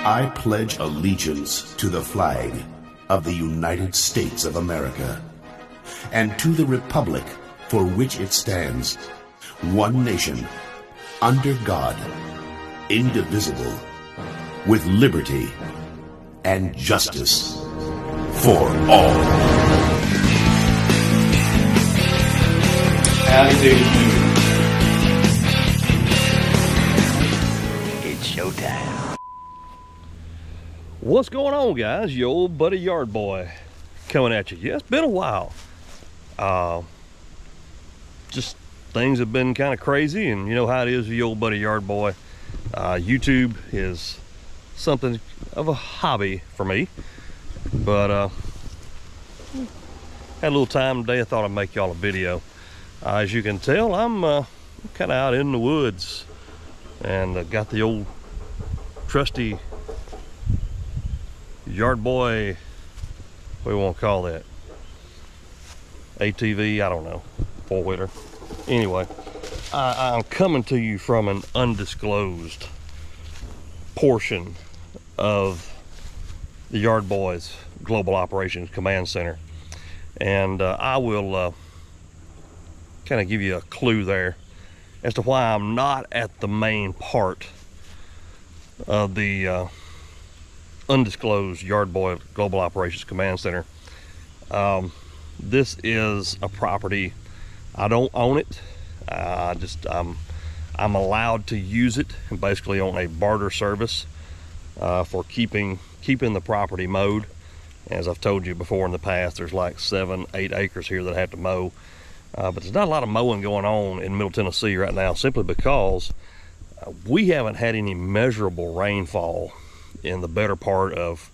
I pledge allegiance to the flag of the United States of America and to the republic for which it stands, one nation, under God, indivisible, with liberty and justice for all. Howdy doody. It's showtime. What's going on, guys? Your old buddy Yard Boy coming at you. Yeah, it's been a while. Just things have been kind of crazy, and you know how it is with your old buddy Yard Boy. YouTube is something of a hobby for me, but had a little time today. I thought I'd make y'all a video. As you can tell, I'm kind of out in the woods, and got the old trusty Yard Boy, what do we want to call that? ATV, I don't know, four-wheeler. Anyway, I'm coming to you from an undisclosed portion of the Yard Boys Global Operations Command Center, and I will kind of give you a clue there as to why I'm not at the main part of the undisclosed Yard Boy Global Operations Command Center. This is a property. I don't own it. I'm allowed to use it, basically on a barter service for keeping the property mowed. As I've told you before in the past, there's like 7-8 acres here that I have to mow, but there's not a lot of mowing going on in Middle Tennessee right now, simply because we haven't had any measurable rainfall in the better part of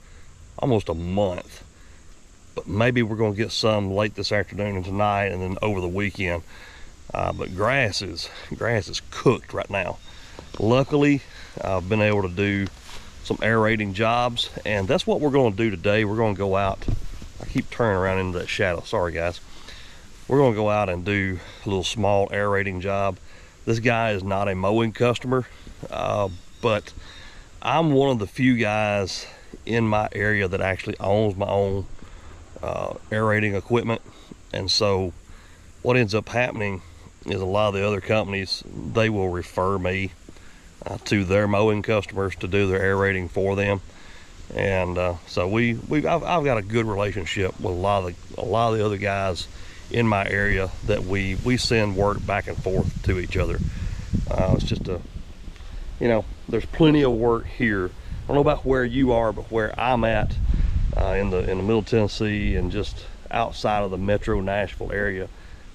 almost a month. But maybe we're going to get some late this afternoon and tonight, and then over the weekend. But grass is cooked right now. Luckily, I've been able to do some aerating jobs, and that's what we're going to do today. We're going to go out. I keep turning around into that shadow. Sorry, guys. We're going to go out and do a little small aerating job. This guy is not a mowing customer, but I'm one of the few guys in my area that actually owns my own aerating equipment. And so what ends up happening is a lot of the other companies, they will refer me to their mowing customers to do their aerating for them. And so I've got a good relationship with a lot of the other guys in my area that we send work back and forth to each other. It's just there's plenty of work here. I don't know about where you are, but where I'm at in the Middle Tennessee and just outside of the Metro Nashville area,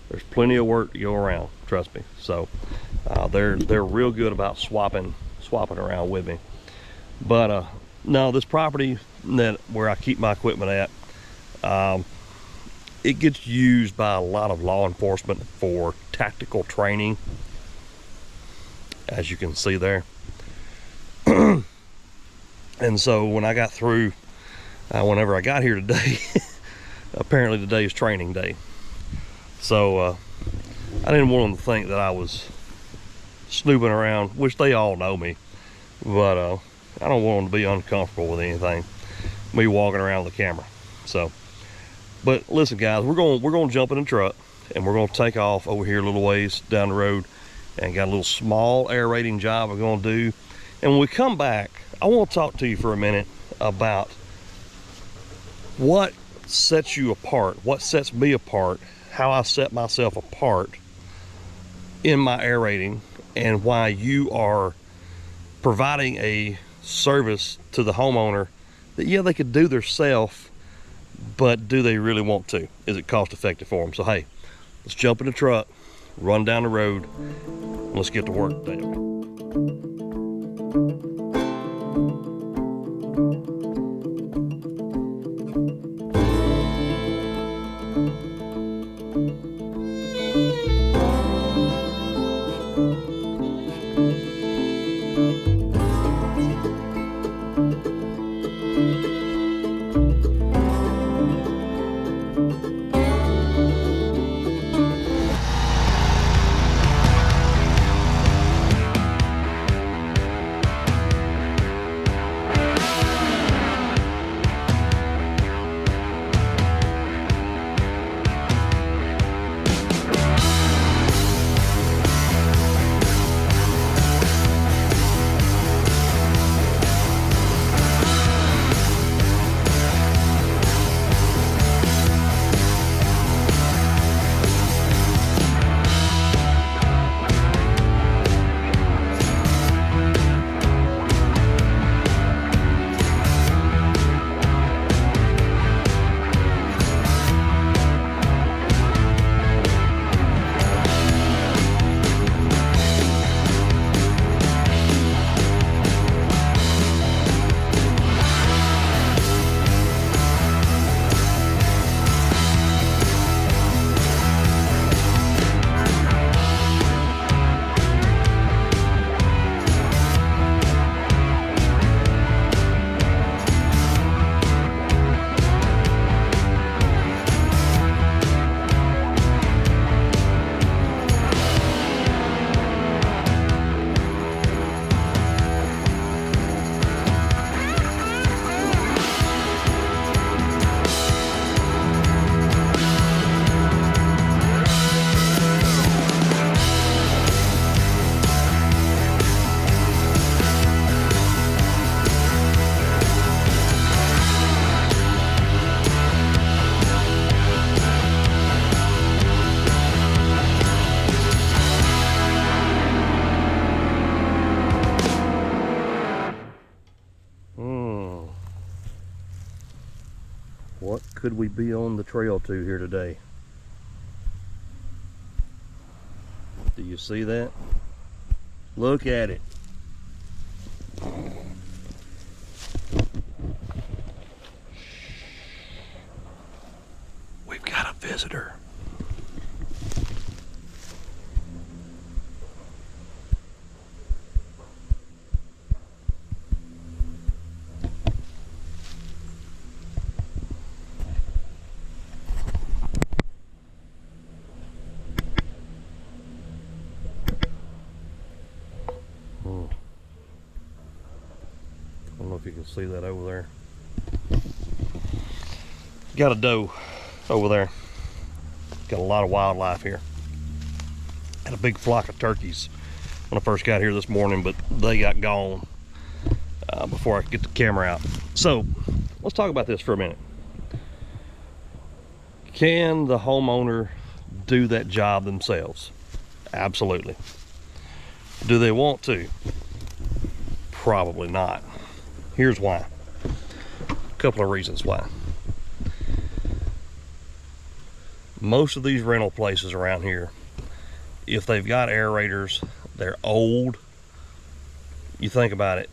there's plenty of work to go around. Trust me. So they're real good about swapping around with me. But no, this property where I keep my equipment at, it gets used by a lot of law enforcement for tactical training, as you can see there. And so when I got through, whenever I got here today, apparently today is training day. So I didn't want them to think that I was snooping around, which they all know me, but I don't want them to be uncomfortable with anything, me walking around with the camera. So, but listen, guys, we're going to jump in the truck and we're going to take off over here a little ways down the road, and got a little small aerating job we're going to do. And when we come back, I want to talk to you for a minute about what sets you apart, what sets me apart, how I set myself apart in my aerating, and why you are providing a service to the homeowner that, yeah, they could do themselves, but do they really want to? Is it cost effective for them? So hey, let's jump in the truck, run down the road, and let's get to work today. What could we be on the trail to here today? Do you see that? Look at it. We've got a visitor. I don't know if you can see that over there. Got a doe over there. Got a lot of wildlife here. Had a big flock of turkeys when I first got here this morning, but they got gone before I could get the camera out. So let's talk about this for a minute. Can the homeowner do that job themselves? Absolutely. Do they want to? Probably not. Here's why. A couple of reasons why. Most of these rental places around here, if they've got aerators, they're old. You think about it,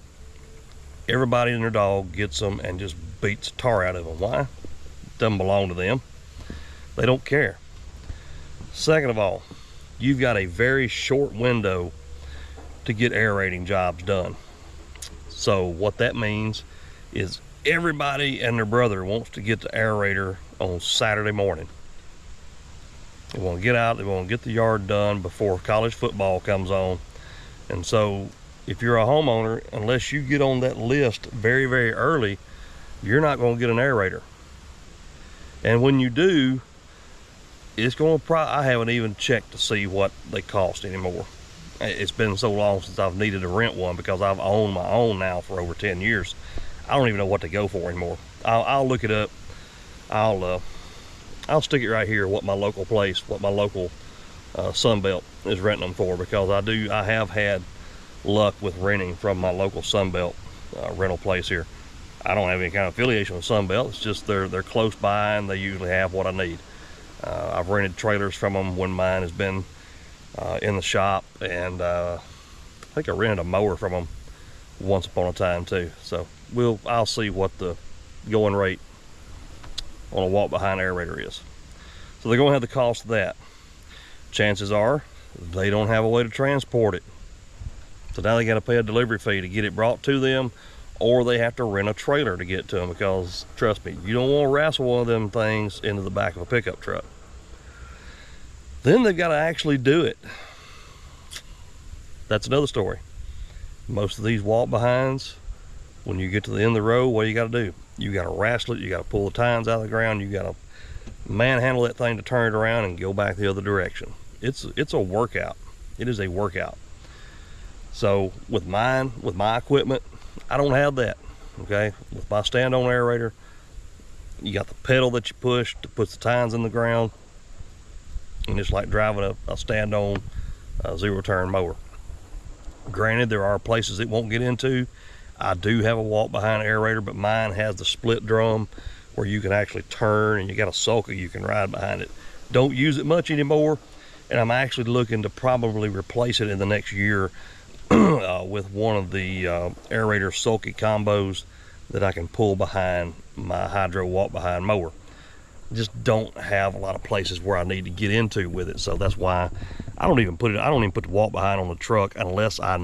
everybody and their dog gets them and just beats the tar out of them. Why? Doesn't belong to them. They don't care. Second of all, you've got a very short window to get aerating jobs done. So what that means is everybody and their brother wants to get the aerator on Saturday morning. They want to get out, they want to get the yard done before college football comes on. And so if you're a homeowner, unless you get on that list very, very early, you're not going to get an aerator. And when you do, it's going to I haven't even checked to see what they cost anymore. It's been so long since I've needed to rent one because I've owned my own now for over 10 years. I don't even know what to go for anymore. I'll look it up. I'll stick it right here, what my local place, what my local Sunbelt is renting them for, because I have had luck with renting from my local Sunbelt rental place here. I don't have any kind of affiliation with Sunbelt. It's just they're close by and they usually have what I need. I've rented trailers from them when mine has been in the shop, and I think I rented a mower from them once upon a time too. So I'll see what the going rate on a walk behind aerator is. So they're going to have the cost of that. Chances are they don't have a way to transport it, so now they got to pay a delivery fee to get it brought to them, or they have to rent a trailer to get it to them, because trust me, you don't want to wrestle one of them things into the back of a pickup truck. Then they've got to actually do it. That's another story. Most of these walk behinds, when you get to the end of the road, what do you got to do? You got to wrestle it, you got to pull the tines out of the ground, you got to manhandle that thing to turn it around and go back the other direction. It's a workout. It is a workout. So with my equipment, I don't have that. Okay, with my stand-on aerator, you got the pedal that you push to put the tines in the ground, and it's like driving a stand-on zero-turn mower. Granted, there are places it won't get into. I do have a walk-behind aerator, but mine has the split drum where you can actually turn, and you got a sulky you can ride behind it. Don't use it much anymore, and I'm actually looking to probably replace it in the next year with one of the aerator sulky combos that I can pull behind my hydro walk-behind mower. Just don't have a lot of places where I need to get into with it, so that's why I don't even put the walk behind on the truck unless I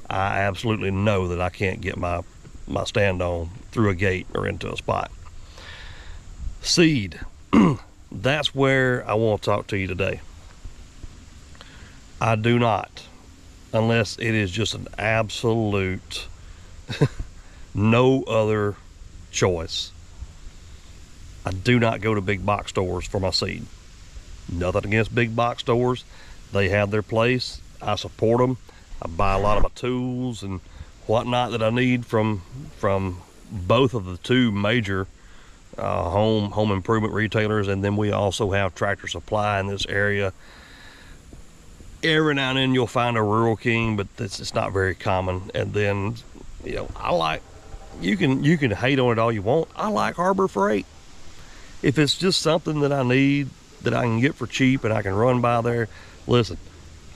absolutely know that I can't get my stand on through a gate or into a spot. Seed, that's where I want to talk to you today. I do not, unless it is just an absolute no other choice. I do not go to big box stores for my seed. Nothing against big box stores. They have their place. I support them. I buy a lot of my tools and whatnot that I need from both of the two major home improvement retailers, and then we also have Tractor Supply in this area. Every now and then you'll find a Rural King, but it's not very common. And then, you know, you can hate on it all you want. I like Harbor Freight. If it's just something that I need, that I can get for cheap and I can run by there, listen,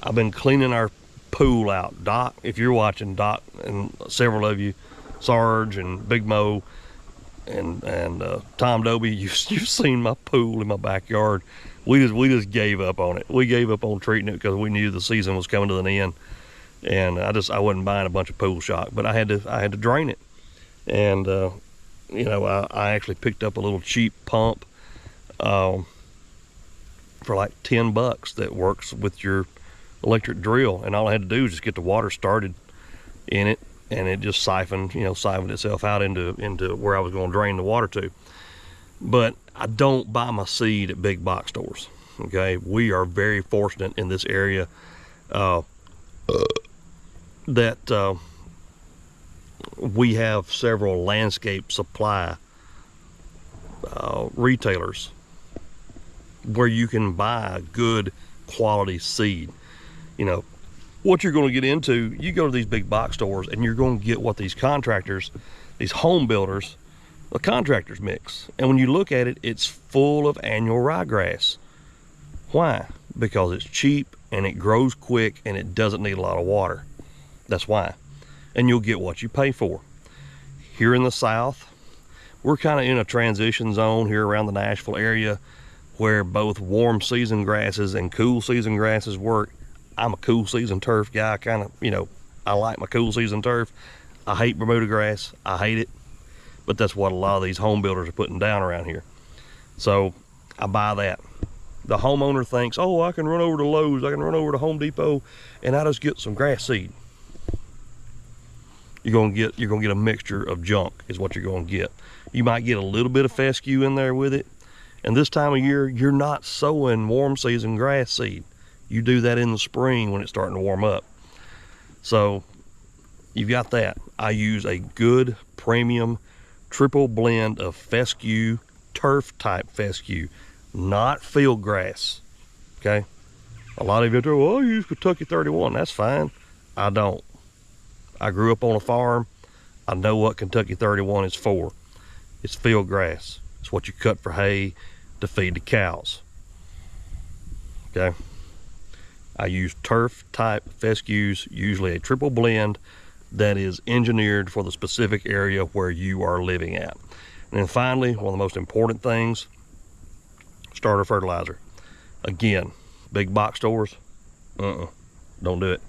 I've been cleaning our pool out. Doc, if you're watching, Doc, and several of you, Sarge and Big Mo and Tom Doby, you've seen my pool in my backyard. We just gave up on it. We gave up on treating it because we knew the season was coming to an end, and I wasn't buying a bunch of pool shock, but I had to drain it. And you know, I actually picked up a little cheap pump for like $10 that works with your electric drill, and all I had to do is just get the water started in it, and it just siphoned itself out into where I was going to drain the water to. But I don't buy my seed at big box stores. Okay, we are very fortunate in this area that we have several landscape supply retailers where you can buy good quality seed. You know, what you're going to get into, you go to these big box stores and you're going to get what these contractors, these home builders, the contractors mix. And when you look at it, it's full of annual ryegrass. Why? Because it's cheap and it grows quick and it doesn't need a lot of water. That's why. And you'll get what you pay for. Here in the South, we're kind of in a transition zone here around the Nashville area where both warm season grasses and cool season grasses work. I'm a cool season turf guy, kind of, you know, I like my cool season turf. I hate Bermuda grass, I hate it, but that's what a lot of these home builders are putting down around here. So I buy that. The homeowner thinks, oh, I can run over to Lowe's, I can run over to Home Depot, and I just get some grass seed. You're gonna get a mixture of junk is what you're gonna get. You might get a little bit of fescue in there with it. And this time of year, you're not sowing warm season grass seed. You do that in the spring when it's starting to warm up. So you've got that. I use a good premium triple blend of fescue, turf type fescue, not field grass. Okay. A lot of you go, well, I use Kentucky 31. That's fine. I don't. I grew up on a farm. I know what Kentucky 31 is for. It's field grass. It's what you cut for hay to feed the cows. Okay. I use turf type fescues, usually a triple blend that is engineered for the specific area where you are living at. And then finally, one of the most important things, starter fertilizer. Again, big box stores, don't do it.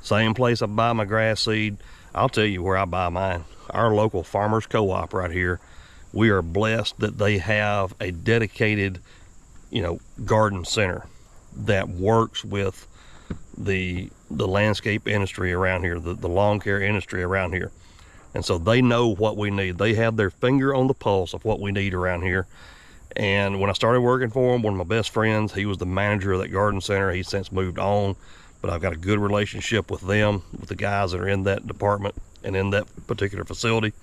Same place I buy my grass seed. I'll tell you where I buy mine. Our local farmers co-op right here. We are blessed that they have a dedicated, you know, garden center that works with the landscape industry around here, the lawn care industry around here. And so they know what we need. They have their finger on the pulse of what we need around here. And when I started working for them, one of my best friends, he was the manager of that garden center. He's since moved on, but I've got a good relationship with them, with the guys that are in that department and in that particular facility.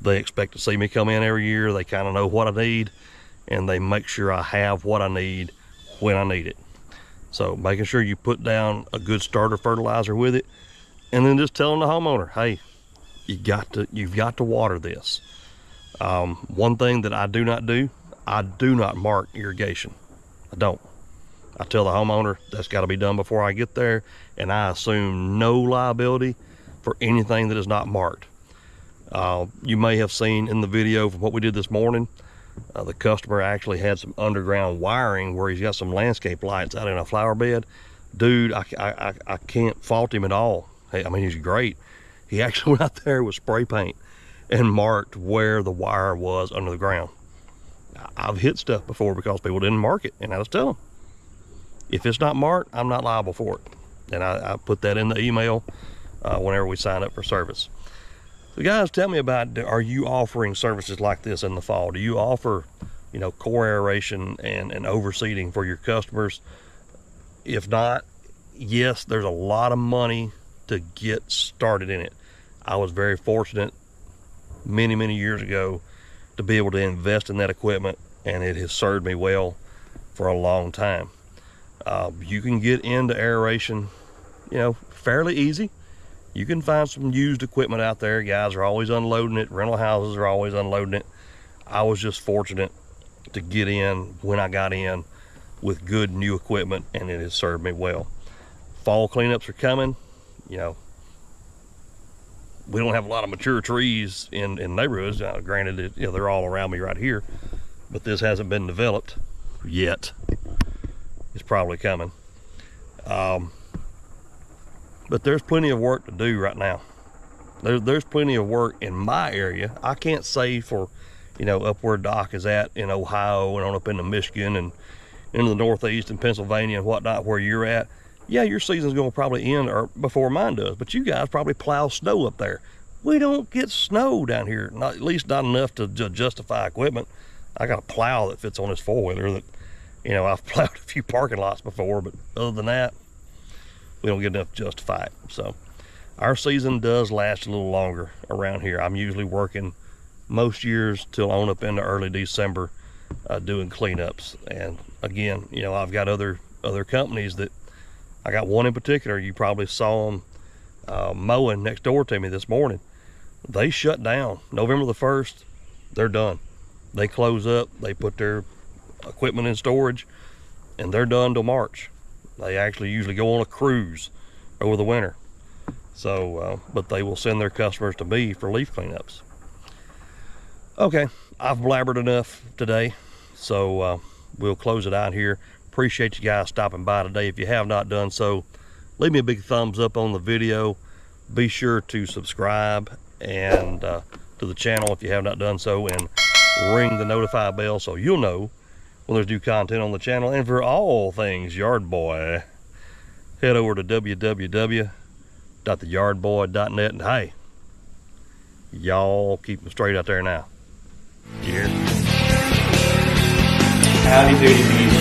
They expect to see me come in every year. They kind of know what I need, and they make sure I have what I need when I need it. So making sure you put down a good starter fertilizer with it, and then just telling the homeowner, hey, you've got to water this. One thing that I do not do, I do not mark irrigation. I don't. I tell the homeowner that's got to be done before I get there, and I assume no liability for anything that is not marked. You may have seen in the video from what we did this morning, the customer actually had some underground wiring where he's got some landscape lights out in a flower bed. Dude, I can't fault him at all. Hey, I mean, he's great. He actually went out there with spray paint and marked where the wire was under the ground. I've hit stuff before because people didn't mark it, and I just tell them, if it's not marked, I'm not liable for it. And I put that in the email whenever we sign up for service. So guys, tell me about, are you offering services like this in the fall? Do you offer, you know, core aeration and overseeding for your customers? If not, yes, there's a lot of money to get started in it. I was very fortunate many years ago to be able to invest in that equipment, and it has served me well for a long time. You can get into aeration, you know, fairly easy. You can find some used equipment out there. Guys are always unloading it. Rental houses are always unloading it. I was just fortunate to get in when I got in with good new equipment, and it has served me well. Fall cleanups are coming. You know, we don't have a lot of mature trees in neighborhoods. Granted, you know, they're all around me right here, but this hasn't been developed yet. It's probably coming. But there's plenty of work to do right now. There's plenty of work in my area. I can't say for, you know, up where Doc is at in Ohio and on up into Michigan and into the Northeast and Pennsylvania and whatnot, where you're at. Yeah, your season's going to probably end or before mine does, but you guys probably plow snow up there. We don't get snow down here, not, at least not enough to justify equipment. I got a plow that fits on this four-wheeler that, you know, I've plowed a few parking lots before, but other than that, we don't get enough to justify it. So our season does last a little longer around here. I'm usually working most years till on up into early December doing cleanups. And again, you know, I've got other companies that, I got one in particular, you probably saw them mowing next door to me this morning. They shut down November the 1st. They're done. They close up, they put their equipment in storage, and they're done till March. They actually usually go on a cruise over the winter. So, but they will send their customers to me for leaf cleanups. Okay, I've blabbered enough today, so we'll close it out here. Appreciate you guys stopping by today. If you have not done so, leave me a big thumbs up on the video. Be sure to subscribe and to the channel if you have not done so, and ring the notify bell so you'll know when there's new content on the channel. And for all things Yard Boy, head over to www.theyardboy.net. and hey, y'all keep them straight out there now. Cheers. Howdy doody.